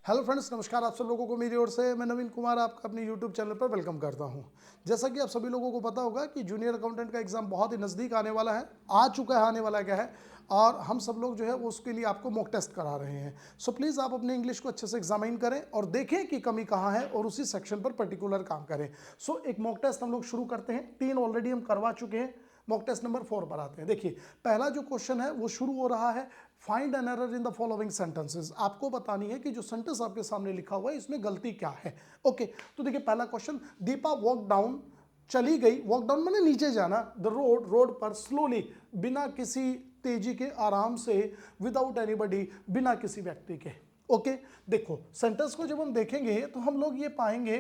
Hello friends, नमस्कार। आप सब लोगों को मेरी ओर से मैं नवीन कुमार आपका अपने यूट्यूब चैनल पर वेलकम करता हूं। जैसा कि आप सभी लोगों को पता होगा कि जूनियर अकाउंटेंट का एग्जाम बहुत ही नज़दीक आने वाला है, आ चुका है, आने वाला क्या है, और हम सब लोग जो है वो उसके लिए आपको मॉक टेस्ट करा रहे हैं। सो प्लीज़ आप अपने इंग्लिश को अच्छे से एग्जामिन करें और देखें कि कमी कहाँ है और उसी सेक्शन पर पर्टिकुलर काम करें। सो एक मॉक टेस्ट हम लोग शुरू करते हैं। 3 ऑलरेडी हम करवा चुके हैं। मॉक टेस्ट नंबर 4 पर आते हैं। देखिए, पहला जो क्वेश्चन है वो शुरू हो रहा है, find an error in the following sentences. आपको बतानी है कि जो सेंटेंस आपके सामने लिखा हुआ है इसमें गलती क्या है। ओके, तो देखिए पहला क्वेश्चन, दीपा वॉक डाउन, चली गई, वॉक डाउन माने नीचे जाना, द रोड, रोड पर, स्लोली, बिना किसी तेजी के, आराम से, विदाउट एनीबडी, बिना किसी व्यक्ति के। ओके, देखो सेंटेंस को जब हम देखेंगे तो हम लोग ये पाएंगे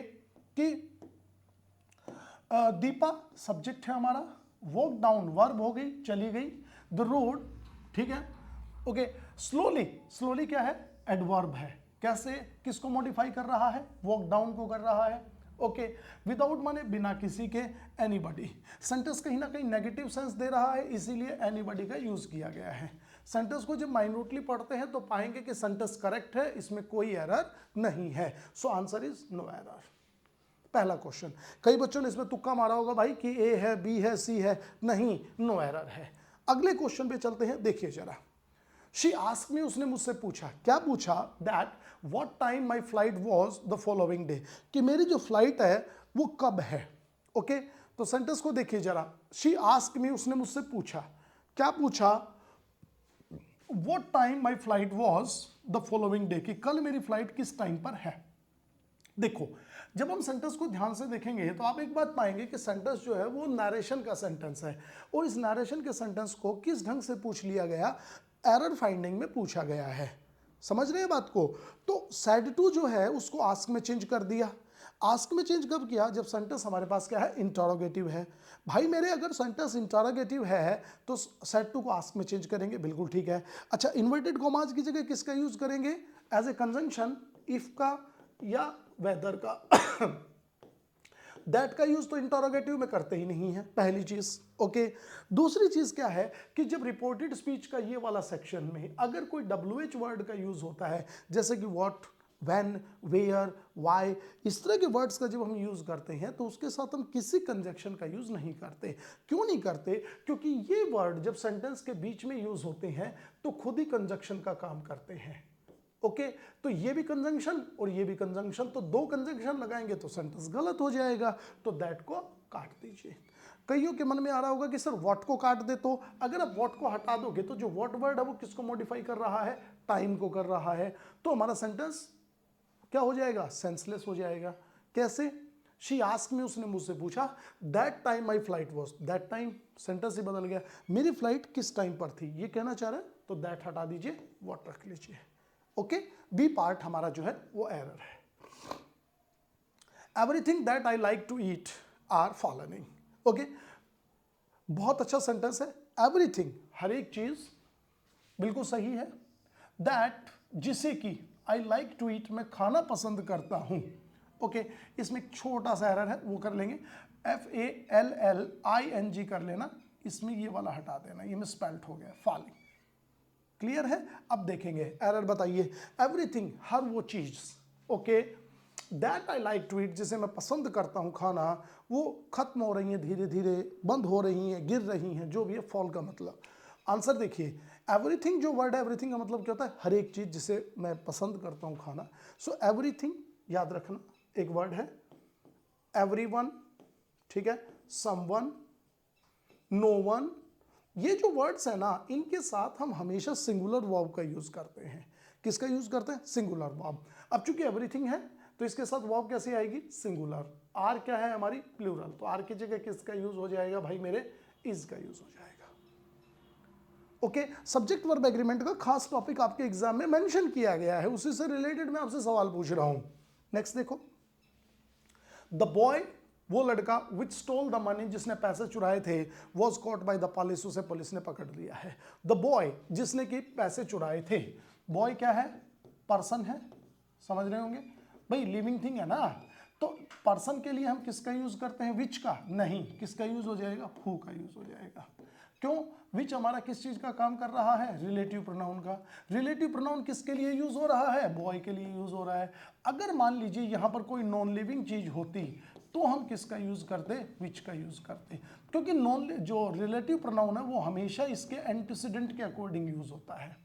कि दीपा सब्जेक्ट है हमारा, वॉक डाउन वर्ब हो गई, चली गई, द रोड, ठीक है, ओके, स्लोली, स्लोली क्या है, एडवर्ब है, कैसे, किसको मॉडिफाई कर रहा है, वॉक डाउन को कर रहा है। ओके, विदाउट माने बिना किसी के, एनीबडी, सेंटेंस कहीं ना कहीं नेगेटिव सेंस दे रहा है, इसीलिए एनीबडी का यूज किया गया है। सेंटेंस को जब माइन्यूटली पढ़ते हैं तो पाएंगे कि सेंटेंस करेक्ट है, इसमें कोई एरर नहीं है। So answer is no error. पहला क्वेश्चन, कई बच्चों ने इसमें तुक्का मारा होगा भाई कि ए है, बी है, सी है, नहीं, नो एरर है। अगले क्वेश्चन पे चलते हैं, देखिए जरा। शी आस्क्ड मी, उसने मुझसे पूछा, क्या पूछा, that what time my flight was the following day, कि मेरी जो फ्लाइट है वो कब है। ओके, तो सेंटेंस को देखिए जरा। शी आस्क्ड मी, उसने मुझसे पूछा, क्या पूछा, what time my flight was the following day, कि कल मेरी फ्लाइट किस टाइम पर है। देखो, जब हम सेंटेंस को ध्यान से देखेंगे तो आप एक बात पाएंगे कि सेंटेंस जो है वो नरेशन का सेंटेंस है, और इस नरेशन के सेंटेंस को किस ढंग से पूछ लिया गया, एरर फाइंडिंग में पूछा गया है। समझ रहे हैं बात को। तो सैड टू जो है उसको आस्क में चेंज कर दिया। आस्क में चेंज कब किया, जब सेंटेंस हमारे पास क्या है, इंटरोगेटिव है। भाई मेरे अगर सेंटेंस इंटरोगेटिव है तो सैड टू को आस्क में चेंज करेंगे, बिल्कुल ठीक है। अच्छा, इन्वर्टेड कॉमास की जगह किसका यूज करेंगे, एज ए कंजंक्शन, इफ का या वेदर का। दैट का यूज तो इंटरोगेटिव में करते ही नहीं है, पहली चीज। ओके, दूसरी चीज क्या है कि जब रिपोर्टेड स्पीच का ये वाला सेक्शन में अगर कोई WH वर्ड का यूज होता है, जैसे कि व्हाट, व्हेन, वेयर, वाई, इस तरह के वर्ड्स का जब हम यूज करते हैं तो उसके साथ हम किसी कंजक्शन का यूज नहीं करते। क्यों नहीं करते, क्योंकि ये वर्ड जब सेंटेंस के बीच में यूज होते हैं तो खुद ही कंजक्शन का काम करते हैं। ओके, तो ये भी कंजंक्शन और ये भी कंजंक्शन, तो 2 कंजंक्शन लगाएंगे तो सेंटेंस गलत हो जाएगा, तो दैट को काट दीजिए। कईयों के मन में आ रहा होगा कि सर व्हाट को काट दे, तो अगर आप व्हाट को हटा दोगे तो जो व्हाट वर्ड है वो किसको मॉडिफाई कर रहा है, टाइम को कर रहा है, तो हमारा सेंटेंस क्या हो जाएगा, सेंसलेस हो जाएगा। कैसे, शी आस्क्ड मी, उसने मुझसे पूछा, that time my flight was, that time sentence ही बदल गया, मेरी फ्लाइट किस टाइम पर थी, ये कहना चाह रहा है, तो दैट हटा दीजिए, व्हाट रख लीजिए। ओके, बी पार्ट हमारा जो है वो एरर है। Everything that I like to eat are following. Okay, बहुत अच्छा सेंटेंस है। एवरीथिंग, हर एक चीज, बिल्कुल सही है। दैट, जिसे कि, आई लाइक टू ईट, मैं खाना पसंद करता हूं। ओके, इसमें एक छोटा सा एरर है, वो कर लेंगे, FALLING कर लेना, इसमें ये वाला हटा देना, ये मिसस्पेल्ट हो गया, फॉलिंग। क्लियर है। अब देखेंगे एरर, बताइए। एवरीथिंग, हर वो चीज। Okay, that I like to eat, जिसे मैं पसंद करता हूं खाना, वो खत्म हो रही है, धीरे धीरे बंद हो रही हैं, गिर रही हैं, जो भी है, फॉल का मतलब। आंसर देखिए, एवरीथिंग जो वर्ड है, एवरीथिंग का मतलब क्या होता है, हर एक चीज जिसे मैं पसंद करता हूं खाना। सो एवरीथिंग याद रखना, एक वर्ड है। एवरीवन, ठीक है, समवन, नो वन, ये जो वर्ड्स है ना, इनके साथ हम हमेशा सिंगुलर वर्ब का यूज करते हैं। किसका यूज करते हैं, सिंगुलर वर्ब। अब चूंकि एवरीथिंग है तो इसके साथ वर्ब कैसे आएगी, सिंगुलर। आर क्या है हमारी, प्लूरल, तो आर की जगह किसका यूज हो जाएगा भाई मेरे, इज का यूज हो जाएगा। ओके, सब्जेक्ट वर्ब एग्रीमेंट का खास टॉपिक आपके एग्जाम में मेंशन किया गया है, उसी से रिलेटेड मैं आपसे सवाल पूछ रहा हूं। नेक्स्ट देखो, द बॉय, वो लड़का, विच स्टोल द मनी, जिसने पैसे चुराए थे, was caught by the police, उसे पुलिस ने पकड़ लिया है। द बॉय, जिसने कि पैसे चुराए थे, बॉय क्या है, पर्सन है, समझ रहे होंगे भाई, लिविंग थिंग है ना, तो पर्सन के लिए हम किसका यूज करते हैं, विच का नहीं, किसका यूज हो जाएगा, हु का यूज हो जाएगा। क्यों? विच हमारा किस चीज का काम कर रहा है? रिलेटिव प्रोनाउन का। रिलेटिव प्रोनाउन किसके लिए यूज हो रहा है? बॉय के लिए यूज हो रहा है। अगर मान लीजिए यहां पर कोई नॉन लिविंग चीज होती तो हम किसका यूज करते? विच का यूज करते, क्योंकि जो रिलेटिव प्रोनाउन है वो हमेशा इसके एंटीसीडेंट के अकॉर्डिंग यूज होता है।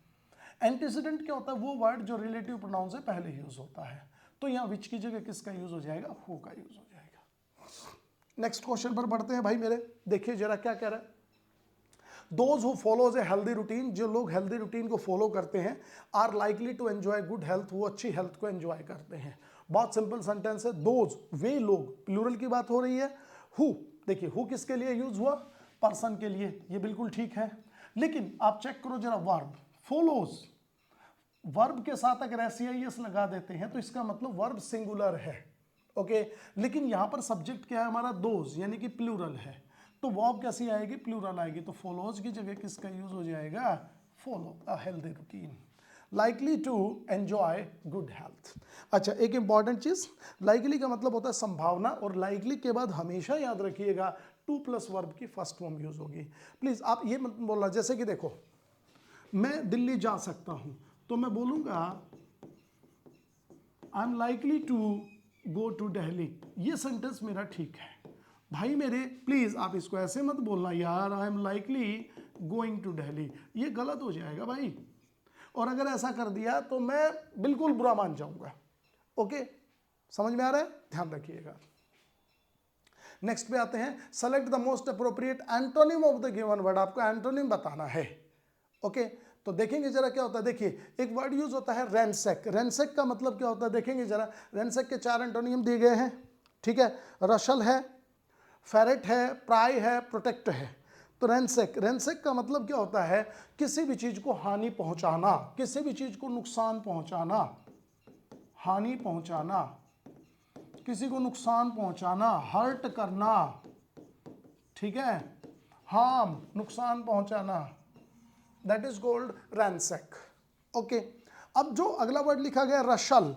एंटीसीडेंट क्या होता है? वो वर्ड जो रिलेटिव प्रोनाउन से पहले यूज होता है। तो यहाँ विच की जगह किसका यूज हो जाएगा? हु का यूज हो जाएगा। नेक्स्ट क्वेश्चन पर बढ़ते हैं भाई मेरे। देखिए जरा क्या कह रहा है। Those who follows a healthy routine, जो लोग हेल्दी रूटीन को फॉलो करते हैं, are likely to enjoy good health, वो अच्छी हेल्थ को एंजॉय करते हैं। बहुत सिंपल सेंटेंस है। दोज, वे लोग, प्लूरल की बात हो रही है। हु, देखिए हु किसके लिए यूज हुआ? पर्सन के लिए, ये बिल्कुल ठीक है। लेकिन आप चेक करो जरा वर्ब, फॉलोज, वर्ब के साथ अगर एस लगा देते हैं तो इसका मतलब वर्ब सिंगुलर है, ओके। लेकिन यहां पर सब्जेक्ट क्या है हमारा? दोज, यानी कि प्लूरल है। तो वर्ब कैसी आएगी? प्लूरल आएगी। तो फॉलोज की जगह किसका यूज हो जाएगा? Follow a healthy routine, likely to enjoy good health. अच्छा, एक इंपॉर्टेंट चीज, लाइकली का मतलब होता है संभावना, और लाइकली के बाद हमेशा याद रखिएगा टू प्लस वर्ब की फर्स्ट फॉर्म यूज होगी। प्लीज आप ये मत बोलना, जैसे कि देखो मैं दिल्ली जा सकता हूं तो मैं बोलूंगा I am likely to go to Delhi. ये सेंटेंस मेरा ठीक है। भाई मेरे प्लीज आप इसको ऐसे मत बोलना यार, I am likely going to Delhi, ये गलत हो जाएगा भाई। और अगर ऐसा कर दिया तो मैं बिल्कुल बुरा मान जाऊंगा, ओके। समझ में आ रहा है? ध्यान रखिएगा। नेक्स्ट पे आते हैं। Select the most appropriate antonym of the given word, आपको एंटोनिम बताना है, ओके। तो देखेंगे जरा क्या होता है। देखिए एक वर्ड यूज होता है रैंसैक। रैंसैक का मतलब क्या होता है? देखेंगे जरा। रैंसैक के 4 एंटोनिम दिए गए हैं, ठीक है। रशल है, फेरेट है, प्राई है, प्रोटेक्ट है। तो रैंसैक, रैंसैक का मतलब क्या होता है? किसी भी चीज को हानि पहुंचाना, किसी भी चीज को नुकसान पहुंचाना, हानि पहुंचाना, किसी को नुकसान पहुंचाना, हर्ट करना, ठीक है, हार्म, नुकसान पहुंचाना, दैट इज कॉल्ड रैंसैक, ओके। अब जो अगला वर्ड लिखा गया रशल,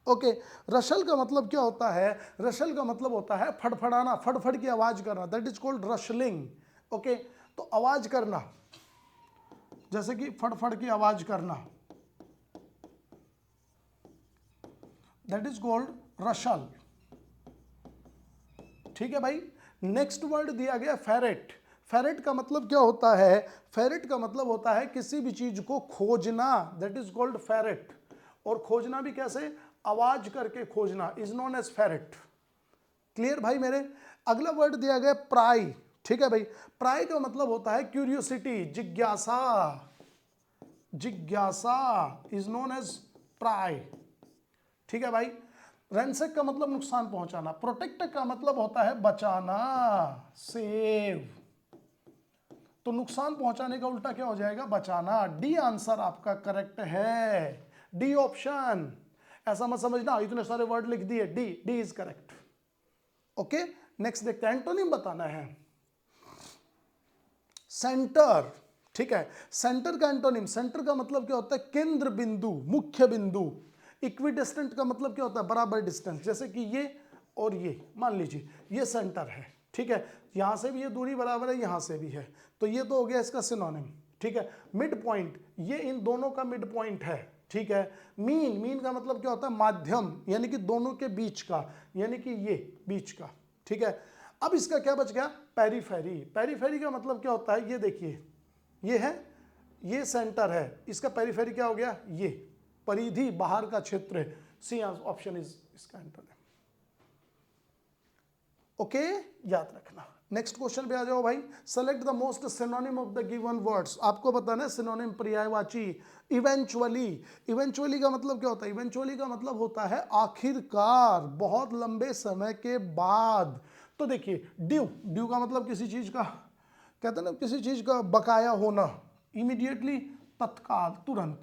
ओके। रशल का मतलब क्या होता है? रशल का मतलब होता है फड़फड़ाना, फड़फड़ की आवाज करना, दैट इज कॉल्ड रशलिंग, ओके। तो आवाज करना, जैसे कि फड़फड़ की आवाज करना, दैट इज कॉल्ड रशल, ठीक है भाई। नेक्स्ट वर्ड दिया गया फेरेट। फेरेट का मतलब क्या होता है? फेरेट का मतलब होता है किसी भी चीज को खोजना, दैट इज कॉल्ड फेरेट। और खोजना भी कैसे? आवाज करके खोजना, is known as ferret. Clear भाई मेरे? अगला वर्ड दिया गया प्राई, ठीक है भाई। प्राई का मतलब होता है क्यूरियोसिटी, जिज्ञासा, जिज्ञासा इज नोन एज प्राई, ठीक है भाई। रैंसैक का मतलब नुकसान पहुंचाना। प्रोटेक्ट का मतलब होता है बचाना, सेव। तो नुकसान पहुंचाने का उल्टा क्या हो जाएगा? बचाना। डी आंसर आपका करेक्ट है, डी ऑप्शन। ऐसा मत समझना इतने सारे वर्ड लिख दिए, D, D is correct, okay. Next देखते हैं, एंटोनिम बताना है। सेंटर, ठीक है। सेंटर का एंटोनिम, सेंटर का मतलब क्या होता है? केंद्र बिंदु, मुख्य बिंदु। इक्विडिस्टेंट का मतलब क्या होता है? बराबर डिस्टेंस। जैसे कि ये और ये, मान लीजिए ये सेंटर है, ठीक है। यहां से भी ये दूरी बराबर है, यहां से भी है, तो ये तो हो गया इसका सिनोनिम, ठीक है। मिड पॉइंट, ये इन दोनों का मिड पॉइंट है, ठीक है। मीन, मीन का मतलब क्या होता है? माध्यम, यानी कि दोनों के बीच का, यानी कि ये बीच का, ठीक है। अब इसका क्या बच गया? पेरीफेरी। पेरीफेरी का मतलब क्या होता है? ये देखिए, ये है, ये सेंटर है, इसका पेरीफेरी क्या हो गया? ये परिधि, बाहर का क्षेत्र है। सी ऑप्शन इज इसका एंटोनिम, ओके, याद रखना। नेक्स्ट क्वेश्चन पे आ जाओ भाई। Select the most synonym of the given words, आपको बताना है सिनोनिम, पर्यायवाची। इवेंचुअली, इवेंचुअली का मतलब क्या होता है? इवेंचुअली का मतलब होता है आखिरकार, बहुत लंबे समय के बाद। तो देखिए ड्यू, ड्यू का मतलब किसी चीज का, कहते हैं ना किसी चीज का बकाया होना, इमीडिएटली, तत्काल, तुरंत।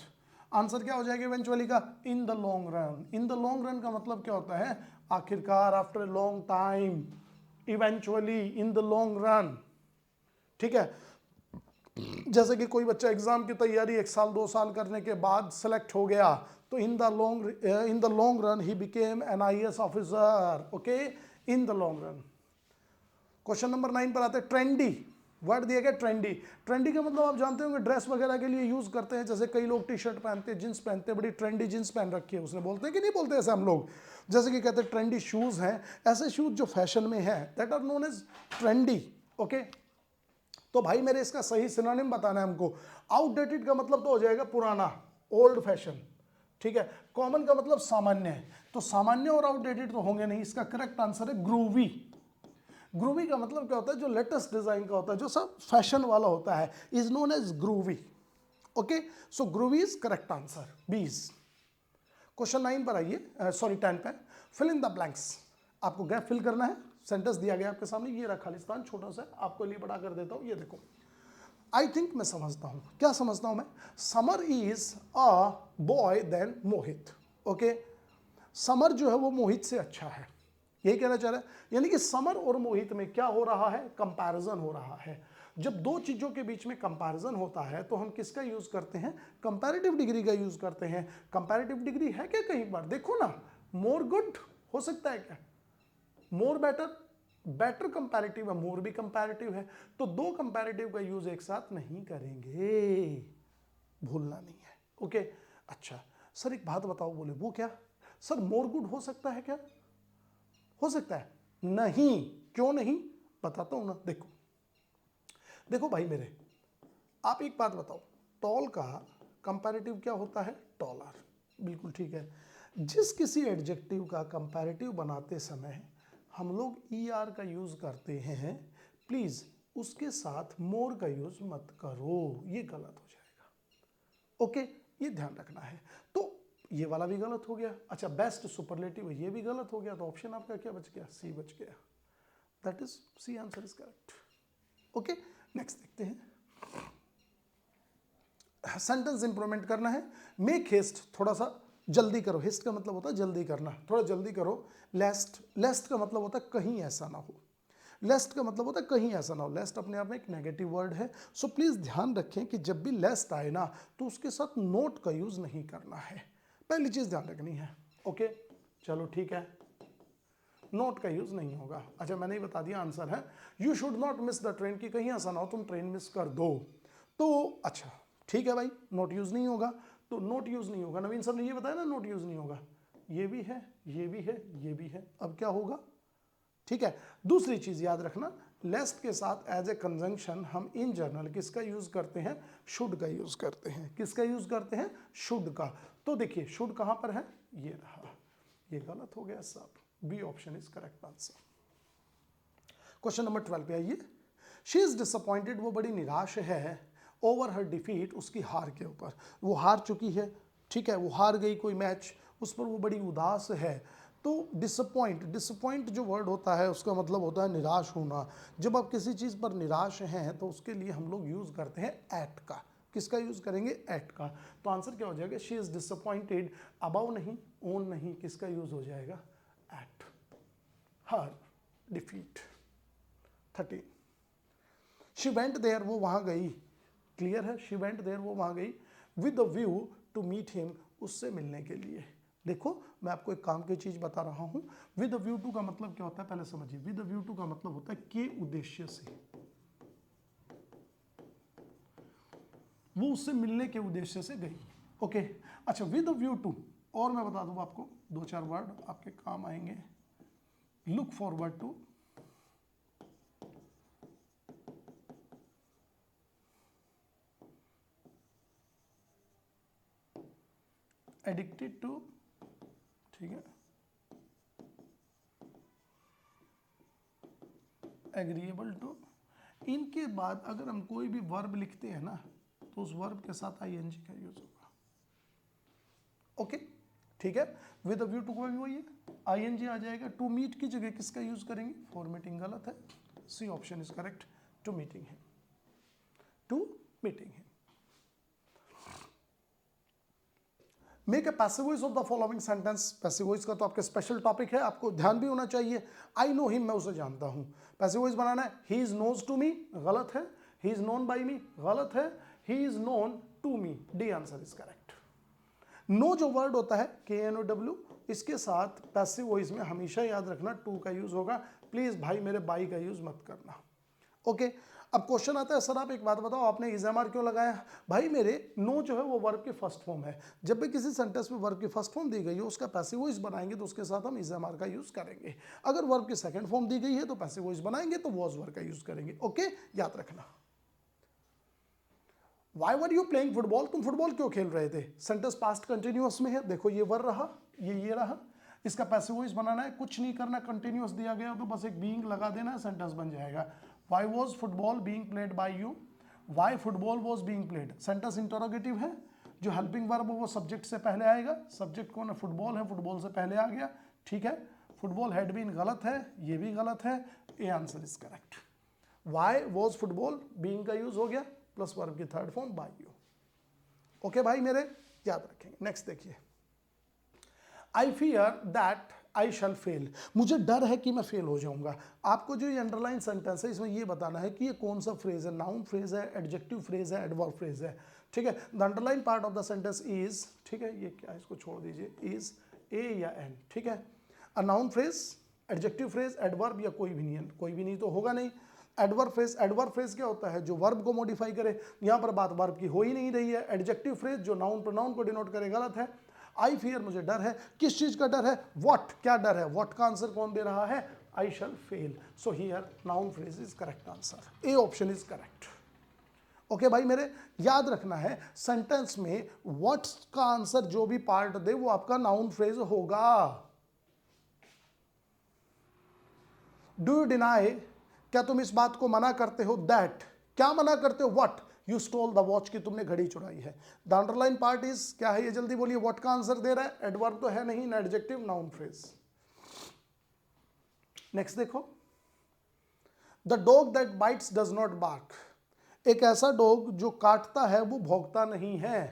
आंसर क्या हो जाएगा इवेंचुअली का? In the long run. In the long run का मतलब क्या होता है? आखिरकार, after a long time, eventually, in the long run, ठीक है। जैसे कि कोई बच्चा एग्जाम की तैयारी 1 साल 2 साल करने के बाद सेलेक्ट हो गया, तो in the long run he became an IAS officer, okay, in the long run. Question number 9 पर आते हैं। ट्रेंडी, वर्ड दिया गया ट्रेंडी। ट्रेंडी का मतलब आप जानते होंगे ड्रेस वगैरह के लिए यूज करते हैं, जैसे कई लोग टी शर्ट पहनते हैं, जींस पहनते हैं, बड़ी ट्रेंडी जींस पहन रखी है उसने, बोलते हैं कि नहीं बोलते ऐसे हम लोग, जैसे कि कहते हैं ट्रेंडी शूज हैं, ऐसे शूज जो फैशन में है that are known as trendy. Okay, तो भाई मेरे इसका सही सिनोनिम बताना है हमको। आउटडेटेड का मतलब तो हो जाएगा पुराना, ओल्ड फैशन, ठीक है। कॉमन का मतलब सामान्य है, तो सामान्य और आउटडेटेड तो होंगे नहीं, इसका करेक्ट आंसर है ग्रूवी। ग्रूवी का मतलब क्या होता है, जो लेटेस्ट डिजाइन का होता है, जो सब फैशन वाला होता है, is known as groovy. Okay, so groovy is correct answer, 20। Question 9 पर आइए, सॉरी 10 पे। फिल इन द ब्लैंक्स, आपको गैप फिल करना है। सेंटेंस दिया गया आपके सामने, ये रहा खालिस्तान, छोटा सा, आपको लिए बड़ा कर देता हूं, ये देखो। आई थिंक, मैं समझता हूं, क्या समझता हूं मैं, Samar is a boy than Mohit. Okay, Samar जो है वो मोहित से अच्छा है, यही कहना चाह रहा है। यानी कि समर और मोहित में क्या हो रहा है, कंपैरिजन हो रहा है। जब दो चीजों के बीच में कंपैरिजन होता है तो हम किसका यूज करते हैं, कंपैरेटिव डिग्री का यूज करते हैं। कंपैरेटिव डिग्री है क्या कहीं पर, देखो ना, मोर गुड हो सकता है क्या, मोर बेटर, बेटर कंपैरेटिव है, मोर भी कंपैरेटिव है, तो दो कंपैरेटिव का यूज एक साथ नहीं करेंगे, भूलना नहीं है। ओके, अच्छा सर एक बात बताओ, बोले वो क्या सर, मोर गुड हो सकता है क्या, हो सकता है, नहीं, क्यों नहीं, बताता हूं ना। देखो देखो भाई मेरे, आप एक बात बताओ, टॉल का कंपैरेटिव क्या होता है, टॉलर, बिल्कुल ठीक है। जिस किसी एडजेक्टिव का कंपैरेटिव बनाते समय हम लोग ER का यूज करते हैं, प्लीज उसके साथ मोर का यूज मत करो, ये गलत हो जाएगा। ओके, ये ध्यान रखना है। तो ये वाला भी गलत हो गया। अच्छा, बेस्ट सुपरलेटिव ये भी गलत हो गया, तो ऑप्शन आपका क्या बच गया, सी बच गया, that is C, answer is correct. Okay, next देखते हैं। सेंटेंस इंप्रूवमेंट करना है, मेक हेस्ट, थोड़ा सा जल्दी करो, हेस्ट का मतलब होता है जल्दी करना, थोड़ा जल्दी करो। लेस्ट, लेस्ट का मतलब होता है कहीं ऐसा ना हो, लेस्ट का मतलब होता है कहीं ऐसा ना हो, लेस्ट अपने आप में एक नेगेटिव वर्ड है। सो प्लीज ध्यान रखें कि जब भी लेस्ट आए ना तो उसके साथ नोट का यूज नहीं करना है, पहली चीज ध्यान रखनी है। ओके, चलो ठीक है, नोट का यूज नहीं होगा। अच्छा, मैंने ही बता दिया, आंसर है you should not miss the train, की कहीं ऐसा ना हो तुम ट्रेन मिस कर दो। तो अच्छा ठीक है भाई, नोट यूज नहीं होगा, तो नोट यूज नहीं होगा, नवीन सर ने ये बताया ना, नोट यूज नहीं होगा, ये भी है, ये भी है, ये भी है, अब क्या होगा, ठीक है। दूसरी चीज याद रखना, लेस्ट के साथ एज ए कंजंक्शन हम इन जनरल किसका यूज करते हैं, शुड का यूज करते हैं, किसका यूज करते हैं, शुड का। तो देखिए शुड कहां पर है, ये रहा, ये गलत हो गया सब, B option is correct answer. Question number 12 पे आइए। शी इज डिसअपॉइंटेड, वो बड़ी निराश है, ओवर हर डिफीट, उसकी हार के ऊपर, वो हार चुकी है, ठीक है, वो हार गई कोई मैच, उस पर वो बड़ी उदास है। तो डिसअपॉइंट, डिसअपॉइंट जो वर्ड होता है उसका मतलब होता है निराश होना। जब आप किसी चीज़ पर निराश हैं तो उसके लिए हम लोग यूज़ करते हैं एट का, किसका यूज़ करेंगे, एट का। तो आंसर क्या हो जाएगा, शी इज़ डिसअपॉइंटेड, अबाउ नहीं, ओन नहीं, किसका यूज़ हो जाएगा, at her defeat. 13, she went there, वो वहाँ गई, क्लियर है, शी वेंट देयर, वो वहाँ गई, with the view to meet him, उससे मिलने के लिए। देखो मैं आपको एक काम की चीज बता रहा हूं, विद व्यू टू का मतलब क्या होता है, पहले समझिए। विद व्यू टू का मतलब होता है के उद्देश्य से, वो उससे मिलने के उद्देश्य से गई। ओके, अच्छा, विद व्यू टू, और मैं बता दूं आपको, दो चार वर्ड आपके काम आएंगे, look forward to, addicted to, ठीक है, एग्रीएबल टू। इनके बाद अगर हम कोई भी वर्ब लिखते हैं ना तो उस वर्ब के साथ ING का यूज होगा। ओके, ठीक है, विद व्यू टू का भी वही है, ING आ जाएगा। टू मीट की जगह किसका यूज करेंगे, फॉर मीटिंग, गलत है, C option is correct, to meeting है, टू मीटिंग है। Make a passive voice of the following sentence, passive voice का तो आपके स्पेशल टॉपिक है, आपको ध्यान भी होना चाहिए। आई नो हिम, मैं उसे जानता हूं, पैसिव वॉइस बनाना है। He is knows to me, गलत है, he is known by me, गलत है, he is known to me, D answer is correct. Know जो वर्ड होता है KNOW, इसके साथ पैसिव वॉइस में हमेशा याद रखना टू का यूज होगा, प्लीज भाई मेरे बाई का यूज मत करना। ओके, अब क्वेश्चन आता है सर आप एक बात बताओ, आपने इज एम आर क्यों लगाया? भाई मेरे नो जो है वो वर्ब की फर्स्ट फॉर्म है। जब भी किसी सेंटेंस में वर्ब की फर्स्ट फॉर्म दी गई हो उसका पैसिव वॉइस बनाएंगे तो उसके साथ हम इज एम आर का यूज करेंगे। अगर वर्ब की सेकंड फॉर्म दी गई है तो पैसिव वॉइस बनाएंगे तो वॉज वर्ब का यूज करेंगे। ओके, याद रखना। Why were you playing football? तुम फुटबॉल क्यों खेल रहे थे? सेंटेंस पास्ट कंटिन्यूअस में है, देखो ये वर रहा, ये रहा, इसका पैसिव वॉइस बनाना है, कुछ नहीं करना, कंटिन्यूअस दिया गया तो बस एक बीइंग लगा देना है, सेंटेंस बन जाएगा। Why was football being played by you? Why football was being played, sentence interrogative है, जो हेल्पिंग वर्ब वो सब्जेक्ट से पहले आएगा, सब्जेक्ट कौन है? फुटबॉल है, फुटबॉल से पहले आ गया, ठीक है। फुटबॉल हैड बीन गलत है, ये भी गलत है, A answer is correct. Why was football being का यूज हो गया प्लस वर्ब की third form by you. Okay भाई मेरे, याद रखेंगे। नेक्स्ट देखिए, I fear that I shall fail, मुझे डर है कि मैं फेल हो जाऊंगा। आपको जो ये अंडरलाइन सेंटेंस है इसमें ये बताना है कि ये कौन सा फ्रेज है, नाउन फ्रेज है, एडजेक्टिव फ्रेज है, एडवर्ब फ्रेज है, ठीक है। The underline part of the sentence is, ठीक है, ये क्या, इसको छोड़ दीजिए, इज, ए या एन, ठीक है। A noun phrase, adjective phrase, adverb या कोई भी नहीं है, कोई भी नहीं तो होगा नहीं। एडवर्ब फ्रेज क्या होता है? जो वर्ब को मॉडिफाई करे, यहां पर बात वर्ब की हो ही नहीं रही है। एडजेक्टिव फ्रेज जो नाउन प्रोनाउन को डिनोट करे, गलत है। आई फियर, मुझे डर है, किस चीज का डर है? व्हाट, क्या डर है? व्हाट का आंसर कौन दे रहा है? I shall fail, so here noun phrase is correct answer, A option is correct. Okay भाई मेरे, याद रखना है सेंटेंस में व्हाट का आंसर जो भी पार्ट दे वो आपका नाउन फ्रेज होगा। डू यू डिनाई, क्या तुम इस बात को मना करते हो? दैट, क्या मना करते हो? What you stole the watch, की तुमने घड़ी चुराई है। द अंडरलाइन पार्ट इज, क्या है ये जल्दी बोलिए? व्हाट का आंसर दे रहा है, एडवर्ब तो है नहीं, ना एडजेक्टिव, नाउन फ्रेज। नेक्स्ट देखो, the dog that bites does not bark, एक ऐसा डॉग जो काटता है वो भौंकता नहीं है।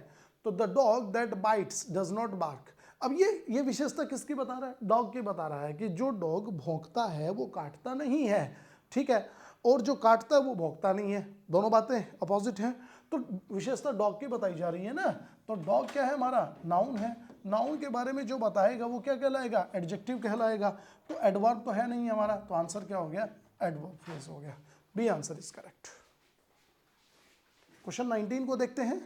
तो the dog that bites does not bark, अब ये विशेषता किसकी बता रहा है? डॉग की बता रहा है कि जो डॉग भौंकता है वो काटता नहीं है, ठीक है, और जो काटता है वो भौंकता नहीं है, दोनों बातें अपोजिट हैं। तो विशेषता डॉग की बताई जा रही है ना, तो डॉग क्या है हमारा? नाउन है। नाउन के बारे में जो बताएगा वो क्या कहलाएगा? एडजेक्टिव कहलाएगा। तो एडवर्ब तो है नहीं हमारा, तो आंसर क्या हो गया? एडवर्ब फ्रेज हो गया, B answer is correct. Question 19 को देखते हैं।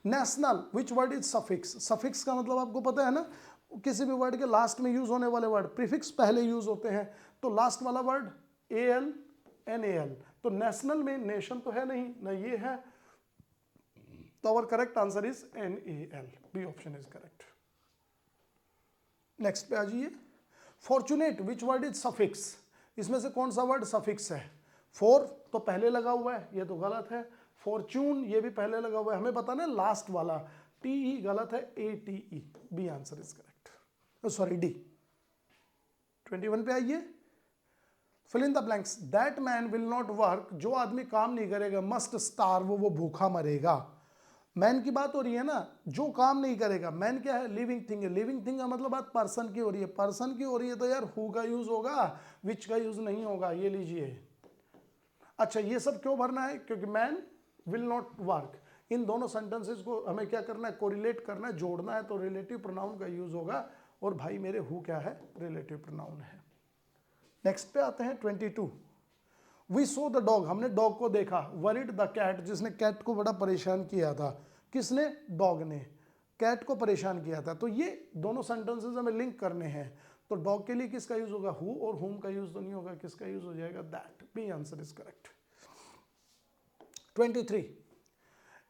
National, which word is suffix? Suffix का मतलब आपको पता है ना, किसी भी वर्ड के लास्ट में यूज होने वाले वर्ड, प्रीफिक्स पहले यूज होते हैं, तो लास्ट वाला word L, N A L, तो नेशनल में नेशन तो है नहीं ना, ये है, तो our correct answer is N A L, B option is correct. Next पे आ जाइए। Fortunate, which word is suffix? इसमें से कौन सा वर्ड सफिक्स है? फोर तो पहले लगा हुआ है, ये तो गलत है। फॉर्चून ये भी पहले लगा हुआ है, हमें पता ना लास्ट वाला टी ई गलत है, A T E, B answer is correct, sorry D. 21 पे आइए। Fill in the blanks, that man will not work, जो आदमी काम नहीं करेगा, मस्ट स्टार्व, वो भूखा मरेगा। मैन की बात हो रही है ना, जो काम नहीं करेगा। मैन क्या है? लिविंग थिंग है, लिविंग थिंग का मतलब बात पर्सन की हो रही है, पर्सन की हो रही है तो यार हु का यूज होगा, विच का यूज नहीं होगा, ये लीजिए। अच्छा ये सब क्यों भरना है? क्योंकि मैन विल नॉट वर्क, इन दोनों सेंटेंसेस को हमें क्या करना है? कोरिलेट करना है, जोड़ना है, तो रिलेटिव प्रोनाउन का यूज होगा, और भाई मेरे हु क्या है? रिलेटिव प्रोनाउन है। नेक्स्ट पे आते हैं 22। वी सो द डॉग, हमने डॉग को देखा। वरिड द कैट, जिसने कैट को बड़ा परेशान किया था। किसने? डॉग ने कैट को परेशान किया था। तो ये दोनों सेंटेंसेस हमें लिंक करने हैं, तो डॉग के लिए किसका यूज होगा? हु, और हुम का यूज तो नहीं होगा, किसका यूज हो जाएगा? That, B answer is correct. 23,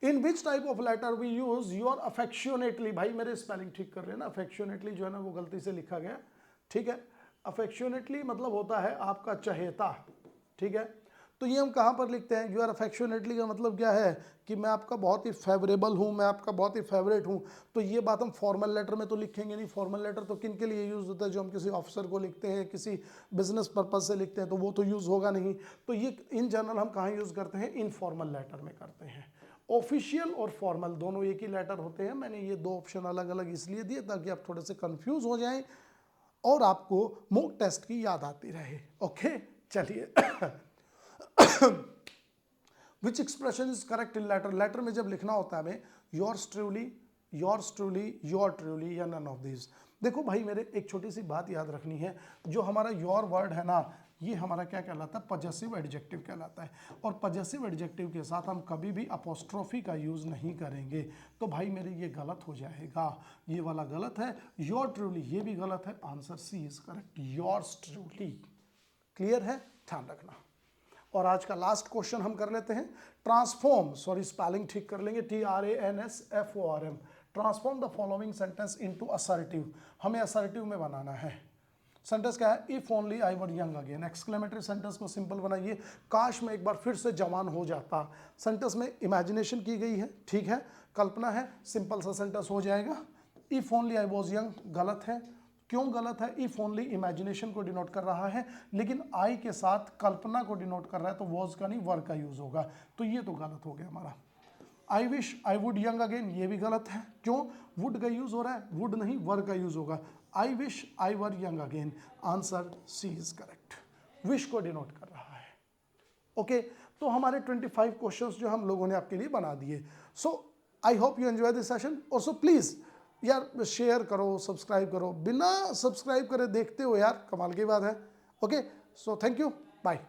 in which type of letter we use your affectionately, भाई मेरे स्पेलिंग ठीक कर रहे हैं ना, अफेक्शनेटली जो है ना वो गलती से लिखा गया, ठीक है। अफेक्शनेटली मतलब होता है आपका चहेता, ठीक है। तो ये हम कहाँ पर लिखते हैं? यू आर अफेक्शनेटली का मतलब क्या है? कि मैं आपका बहुत ही फेवरेबल हूँ, मैं आपका बहुत ही फेवरेट हूँ। तो ये बात हम फॉर्मल लेटर में तो लिखेंगे नहीं। फॉर्मल लेटर तो किन के लिए यूज़ होता है? जो हम किसी ऑफिसर को लिखते हैं, किसी बिजनेस पर्पज से लिखते हैं, तो वो तो यूज़ होगा नहीं। तो ये इन जनरल हम कहाँ यूज़ करते हैं? इनफॉर्मल लेटर में करते हैं। ऑफिशियल और फॉर्मल दोनों एक ही लेटर होते हैं। मैंने ये दो ऑप्शन अलग अलग इसलिए दिए ताकि आप थोड़े से कंफ्यूज हो जाएं और आपको मॉक टेस्ट की याद आती रहे। ओके चलिए। Which expression is correct in letter? Letter में जब लिखना होता है हमें योर्स ट्रूली, योर ट्रूली, या नन ऑफ दीज। देखो भाई मेरे, एक छोटी सी बात याद रखनी है, जो हमारा योर वर्ड है ना, ये हमारा क्या कहलाता है, पजेसिव एडजेक्टिव कहलाता है। और पजेसिव एडजेक्टिव के साथ हम कभी भी अपोस्ट्रोफी का यूज़ नहीं करेंगे। तो भाई मेरे ये गलत हो जाएगा, ये वाला गलत है, योर ट्रूली ये भी गलत है, answer C is correct, yours truly. Clear है, ध्यान रखना। और आज का लास्ट क्वेश्चन हम कर लेते हैं, ट्रांसफॉर्म, सॉरी स्पेलिंग ठीक कर लेंगे, TRANSFORM, transform the following sentence into assertive. हमें असर्टिव में बनाना है। सेंटेंस क्या है, if only I were young again, exclamatory sentence को सिंपल बनाइए, काश मैं एक बार फिर से जवान हो जाता। सेंटेंस में इमेजिनेशन की गई है, ठीक है, कल्पना है, सिंपल सा सेंटेंस हो जाएगा। If only I was young गलत है, क्यों गलत है, इफ ओनली इमेजिनेशन को डिनोट कर रहा है, लेकिन आई के साथ कल्पना को डिनोट कर रहा है, तो वॉज का नहीं वर का यूज होगा, तो ये तो गलत हो गया हमारा। आई wish I would young again, ये भी गलत है, क्यों, वुड का यूज हो रहा है, वुड नहीं वर का यूज होगा। I wish I were young again, answer C is correct, wish को डिनोट कर रहा है। ओके, तो हमारे 25 क्वेश्चंस जो हम लोगों ने आपके लिए बना दिए। So I hope you enjoy this session. और सो प्लीज यार शेयर करो, सब्सक्राइब करो, बिना सब्सक्राइब करे देखते हो यार, कमाल की बात है। Okay, so thank you, bye.